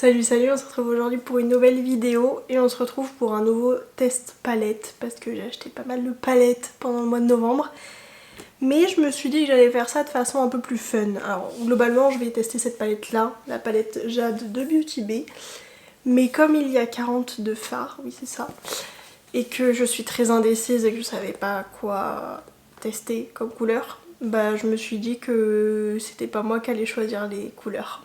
Salut, on se retrouve aujourd'hui pour une nouvelle vidéo et on se retrouve pour un nouveau test palette parce que j'ai acheté pas mal de palettes pendant le mois de novembre. Mais je me suis dit que j'allais faire ça de façon un peu plus fun. Alors globalement je vais tester cette palette là, la palette Jade de Beauty Bay. Mais comme il y a 40 de fards, oui c'est ça, et que je suis très indécise et que je savais pas quoi tester comme couleur, bah je me suis dit que c'était pas moi qui allais choisir les couleurs.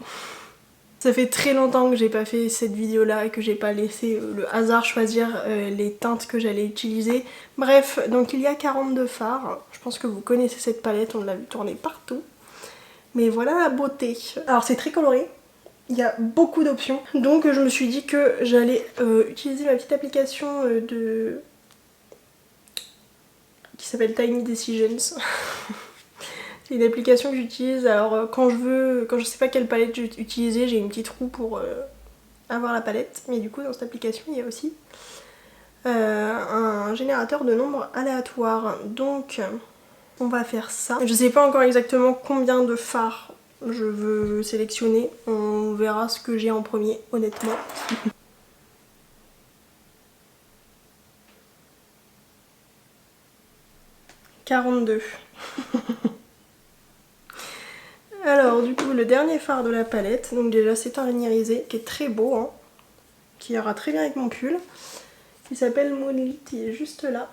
Ça fait très longtemps que j'ai pas fait cette vidéo là et que j'ai pas laissé le hasard choisir les teintes que j'allais utiliser. Bref, donc il y a 42 fards. Je pense que vous connaissez cette palette, on l'a vu tourner partout. Mais voilà la beauté. Alors c'est très coloré, il y a beaucoup d'options. Donc je me suis dit que j'allais utiliser ma petite application qui s'appelle Tiny Decisions. C'est une application que j'utilise, alors quand je sais pas quelle palette utiliser, j'ai une petite roue pour avoir la palette. Mais du coup dans cette application il y a aussi un générateur de nombres aléatoires. Donc on va faire ça. Je sais pas encore exactement combien de fards je veux sélectionner. On verra ce que j'ai en premier honnêtement. « 42 ». Alors du coup le dernier fard de la palette, donc déjà c'est un irisé qui est très beau, hein, qui ira très bien avec mon pull. Il s'appelle Moonlit, il est juste là.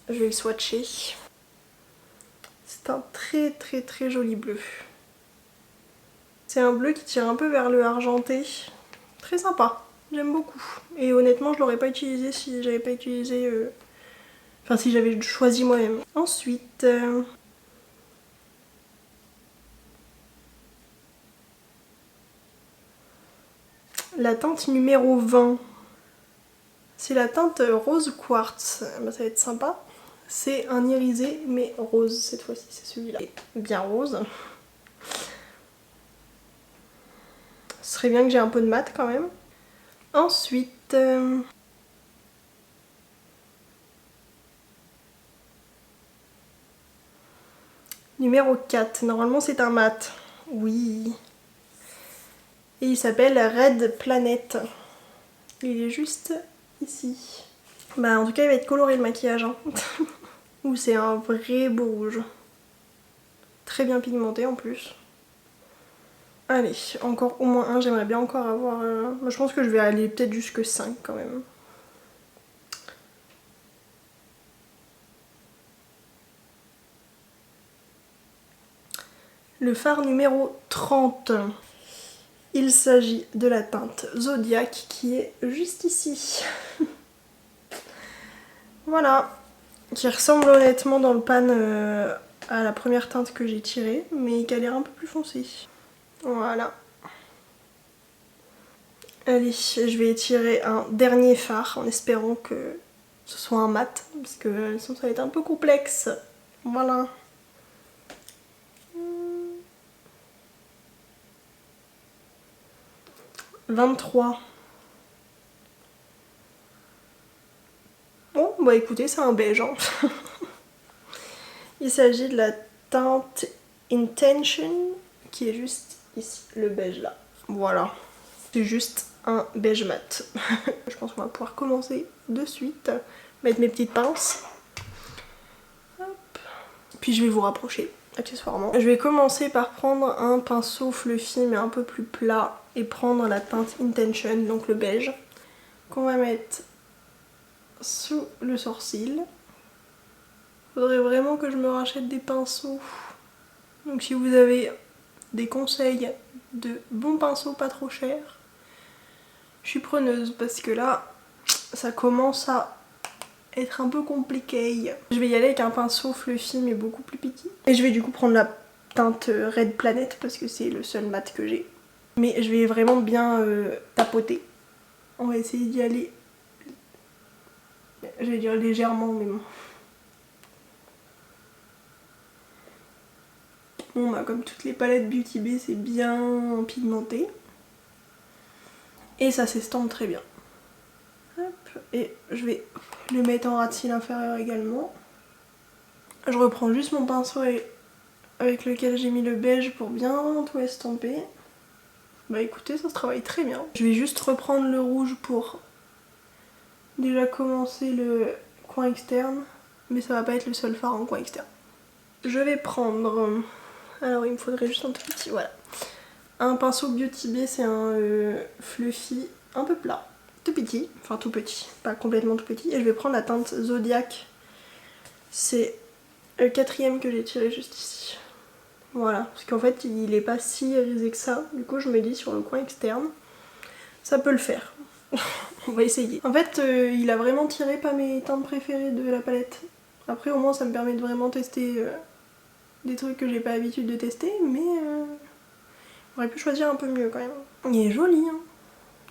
Je vais le swatcher. C'est un très joli bleu. C'est un bleu qui tire un peu vers le argenté. Très sympa, j'aime beaucoup. Et honnêtement je l'aurais pas utilisé si j'avais pas utilisé... Enfin si j'avais choisi moi-même. Ensuite... la teinte numéro 20. C'est la teinte rose quartz. Bah, ça va être sympa. C'est un irisé mais rose cette fois-ci, c'est celui-là. Bien rose. Ce serait bien que j'ai un peu de mat quand même. Ensuite... numéro 4. Normalement c'est un mat. Oui. Et il s'appelle Red Planet. Il est juste ici. Bah en tout cas il va être coloré le maquillage. Hein. Ouh, c'est un vrai beau rouge. Très bien pigmenté en plus. Allez, encore au moins un, j'aimerais bien encore avoir... Je pense que je vais aller peut-être jusque 5 quand même. Le fard numéro 30. Il s'agit de la teinte Zodiac qui est juste ici. Voilà. Qui ressemble honnêtement dans le pan à la première teinte que j'ai tirée, mais qui a l'air un peu plus foncée. Voilà. Allez, je vais tirer un dernier fard en espérant que ce soit un mat, parce que sinon ça va être un peu complexe. Voilà. « 23 ». Bon, bah écoutez, c'est un beige. Hein. Il s'agit de la teinte Intention, qui est juste ici, le beige là. Voilà. C'est juste un beige mat. Je pense qu'on va pouvoir commencer de suite. Mettre mes petites pinces. Hop. Puis je vais vous rapprocher, accessoirement. Je vais commencer par prendre un pinceau fluffy mais un peu plus plat et prendre la teinte Intention, donc le beige, qu'on va mettre sous le sourcil. Faudrait vraiment que je me rachète des pinceaux. Donc si vous avez des conseils de bons pinceaux pas trop chers, je suis preneuse parce que là ça commence à être un peu compliqué. Je vais y aller avec un pinceau fluffy mais beaucoup plus petit. Et je vais du coup prendre la teinte Red Planet parce que c'est le seul mat que j'ai. Mais je vais vraiment bien tapoter. On va essayer d'y aller, je vais dire légèrement mais bon. Bon bah comme toutes les palettes Beauty Bay c'est bien pigmenté. Et ça s'estompe très bien. Hop, et je vais le mettre en ras de cils inférieur également. Je reprends juste mon pinceau avec lequel j'ai mis le beige pour bien tout estomper. Bah écoutez, ça se travaille très bien. Je vais juste reprendre le rouge pour déjà commencer le coin externe. Mais ça va pas être le seul fard en coin externe. Je vais prendre... Alors il me faudrait juste un tout petit, voilà. Un pinceau Beauty Bay, c'est un fluffy un peu plat. Tout petit, enfin tout petit, pas complètement tout petit. Et je vais prendre la teinte Zodiac. C'est le 4ème que j'ai tiré juste ici. Voilà, parce qu'en fait il est pas si irisé que ça. Du coup je me dis sur le coin externe, ça peut le faire. On va essayer. En fait il a vraiment tiré pas mes teintes préférées de la palette. Après au moins ça me permet de vraiment tester des trucs que j'ai pas l'habitude de tester. Mais j'aurais pu choisir un peu mieux quand même. Il est joli hein.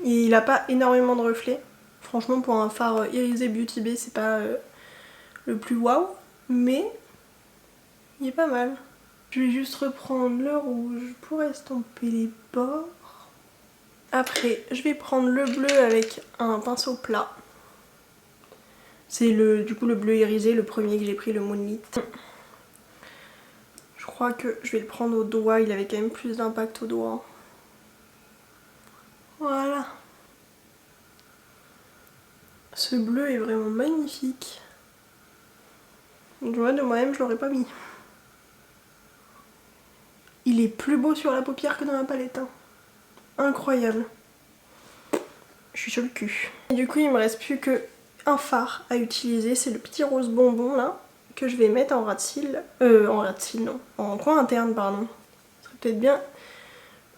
Et il a pas énormément de reflets. Franchement pour un fard irisé Beauty Bay c'est pas le plus waouh. Mais il est pas mal. Je vais juste reprendre le rouge pour estomper les bords. Après, je vais prendre le bleu avec un pinceau plat. C'est du coup le bleu irisé, le premier que j'ai pris, le Moonlit. Je crois que je vais le prendre au doigt, il avait quand même plus d'impact au doigt. Voilà. Ce bleu est vraiment magnifique. Tu vois, de moi-même, je l'aurais pas mis. Il est plus beau sur la paupière que dans la palette. Hein. Incroyable. Je suis sur le cul. Et du coup, il me reste plus que un fard à utiliser. C'est le petit rose bonbon là, que je vais mettre en ras de cils. En ras de cils, non. En coin interne, pardon. Ce serait peut-être bien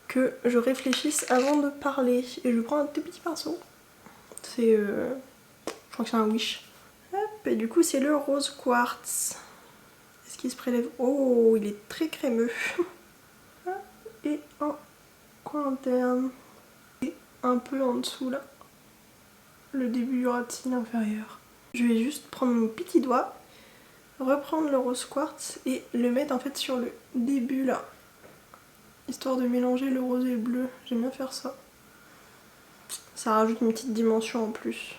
que je réfléchisse avant de parler. Et je prends un tout petit pinceau. C'est... je crois que c'est un Wish. Hop, et du coup, c'est le rose quartz. Est-ce qu'il se prélève? Oh, il est très crémeux. Et en coin interne. Et un peu en dessous là. Le début du ras de cils inférieur. Je vais juste prendre mon petit doigt, reprendre le rose quartz et le mettre en fait sur le début là. Histoire de mélanger le rose et le bleu. J'aime bien faire ça. Ça rajoute une petite dimension en plus.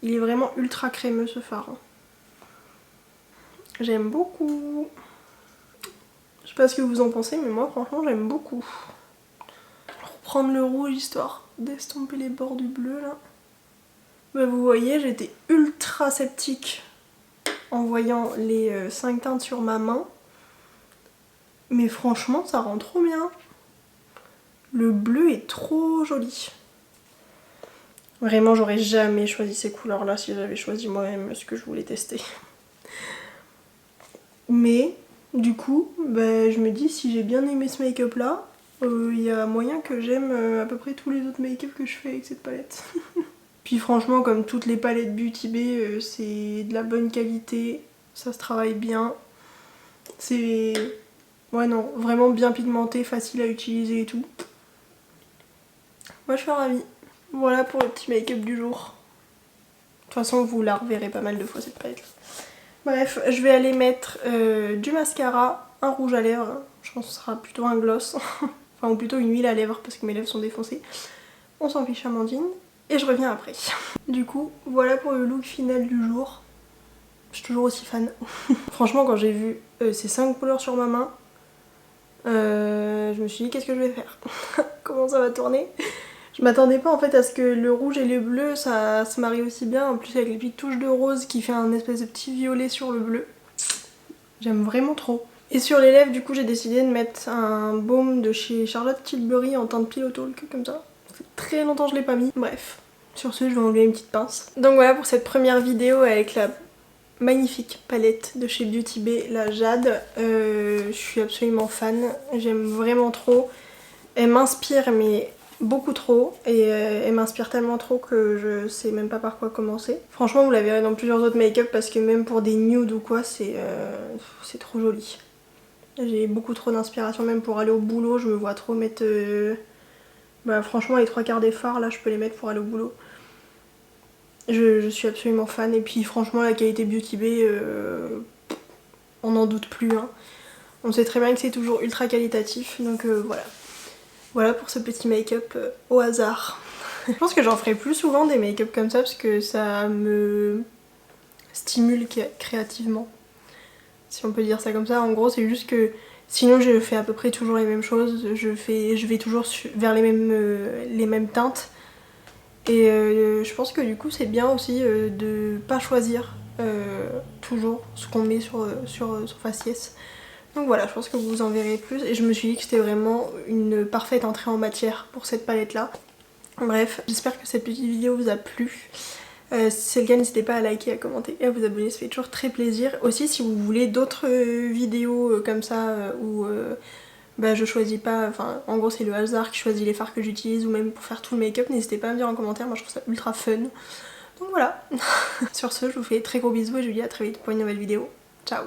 Il est vraiment ultra crémeux ce fard. Hein. J'aime beaucoup. Je sais pas ce que vous en pensez, mais moi franchement j'aime beaucoup. Reprendre le rouge histoire d'estomper les bords du bleu là. Bah, vous voyez, j'étais ultra sceptique en voyant les 5 teintes sur ma main. Mais franchement, ça rend trop bien. Le bleu est trop joli. Vraiment, j'aurais jamais choisi ces couleurs-là si j'avais choisi moi-même ce que je voulais tester. Mais, du coup, bah, je me dis, si j'ai bien aimé ce make-up là, il y a moyen que j'aime à peu près tous les autres make-up que je fais avec cette palette. Puis franchement, comme toutes les palettes Beauty Bay, c'est de la bonne qualité, ça se travaille bien. C'est... ouais non, vraiment bien pigmenté, facile à utiliser et tout. Moi je suis ravie. Voilà pour le petit make-up du jour. De toute façon vous la reverrez pas mal de fois cette palette. Bref, je vais aller mettre du mascara, un rouge à lèvres. Je pense que ce sera plutôt un gloss. Enfin ou plutôt une huile à lèvres parce que mes lèvres sont défoncées. On s'en fiche Amandine. Et je reviens après. Du coup, voilà pour le look final du jour. Je suis toujours aussi fan. Franchement, quand j'ai vu ces 5 couleurs sur ma main, je me suis dit qu'est-ce que je vais faire. Comment ça va tourner. Je m'attendais pas en fait à ce que le rouge et le bleu ça se marie aussi bien. En plus avec les petites touches de rose qui fait un espèce de petit violet sur le bleu. J'aime vraiment trop. Et sur les lèvres du coup j'ai décidé de mettre un baume de chez Charlotte Tilbury en teinte Pillow Talk comme ça. Ça fait très longtemps que je l'ai pas mis. Bref. Sur ce, je vais enlever une petite pince. Donc voilà pour cette première vidéo avec la magnifique palette de chez Beauty Bay, la Jade. Je suis absolument fan, j'aime vraiment trop. Elle m'inspire mais beaucoup trop et elle m'inspire tellement trop que je sais même pas par quoi commencer. Franchement vous la verrez dans plusieurs autres make-up parce que même pour des nudes ou quoi c'est trop joli. J'ai beaucoup trop d'inspiration même pour aller au boulot, je me vois trop mettre... bah, franchement les 3/4 des fards là je peux les mettre pour aller au boulot. Je suis absolument fan et puis franchement la qualité Beauty Bay on n'en doute plus hein. On sait très bien que c'est toujours ultra qualitatif donc voilà. Voilà pour ce petit make-up au hasard. Je pense que j'en ferai plus souvent des make-up comme ça parce que ça me stimule créativement. Si on peut dire ça comme ça. En gros c'est juste que Sinon je fais à peu près toujours les mêmes choses, je vais toujours vers les mêmes teintes. Et je pense que du coup c'est bien aussi de pas choisir toujours ce qu'on met sur faciès. Donc voilà, je pense que vous en verrez plus et je me suis dit que c'était vraiment une parfaite entrée en matière pour cette palette là. Bref, j'espère que cette petite vidéo vous a plu. Si c'est le cas, n'hésitez pas à liker, à commenter et à vous abonner, ça fait toujours très plaisir. Aussi, si vous voulez d'autres vidéos comme ça où bah, je choisis pas, enfin en gros c'est le hasard qui choisit les fards que j'utilise ou même pour faire tout le make-up, n'hésitez pas à me dire en commentaire, moi je trouve ça ultra fun. Donc voilà. Sur ce, je vous fais très gros bisous et je vous dis à très vite pour une nouvelle vidéo. Ciao.